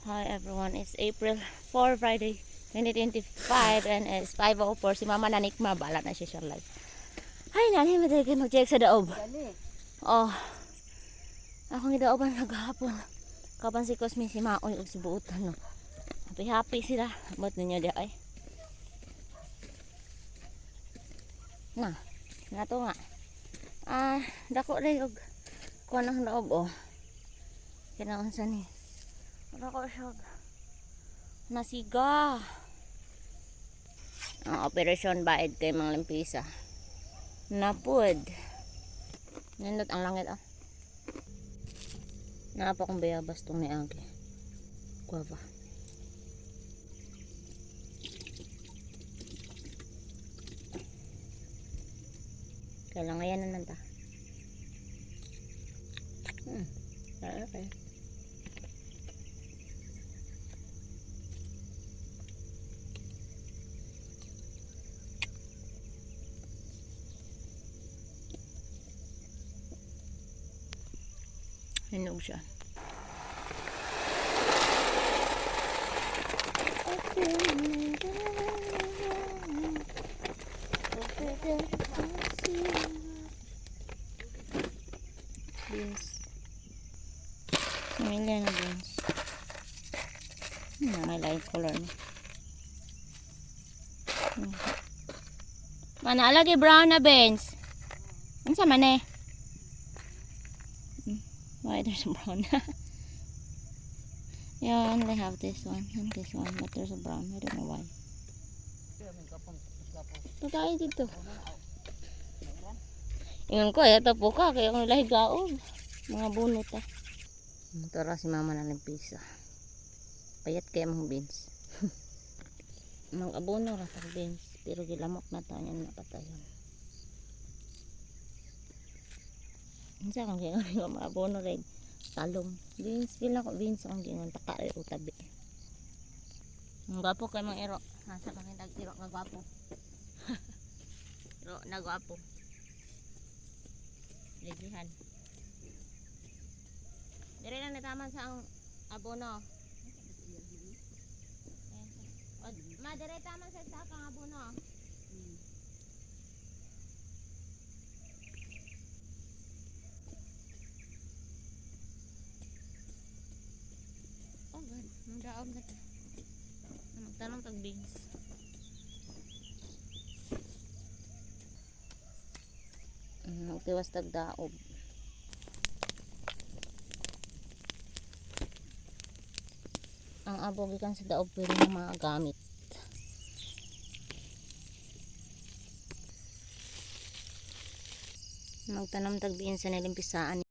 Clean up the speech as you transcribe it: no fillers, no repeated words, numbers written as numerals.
Hi everyone, it's April 4, Friday, 2025 and it's 5:04. Si Mama nanikma, bala na siya siya live. Ay, nani, madali mag-check sa daob. Oh, akong idaaban naghapon. Kapan si Cosme, si Maoy, o si Buutan, no. Happy sila. Abot ninyo di ay. Na, nato nga. Dako rin og kuha ng daob, oh. Kinaunsa ni. Dako siya. Nasiga. Ang operasyon baid kay mga limpisa. Napud. Nindot ang langit, ah. Napa kong bayabas tong ni Agi. Guava. Kailangan yan naman ta. Okay. Hinog siya. Beans. Pamilya na beans. May light color. Mana lagi brown na beans. Ano sa man eh? Why there's a brown? Yeah, I only have this one and this one, but there's a brown. I don't know why. Ito tayo dito. Ingon ko, ito po ka. Kaya kung lahig gaog. Mga bunot ah. Tara si Mama na limpisa. Payat kaya mga beans. Mga abono ra sa beans. Pero gilamok na tayo niya napatayon. Minsan kung gingon ko mga abono rin. Talong. Beans. Pila ko beans kung gingon. Taka rin utabi. Ang gwapo kay mga iro. Nasa kami nag-iro nga gwapo. Iro na gwapo. Legihan. Dire lang nataman sa ang abono. Ma, dire taman sa kang abono. Oh, good. Nang daog na ito. Magtanong tag beans. Magtiwas tag daog. Ang abog ikan sa daog pwede ng mga gamit. Magtanong tag beans sa nilimpisaan.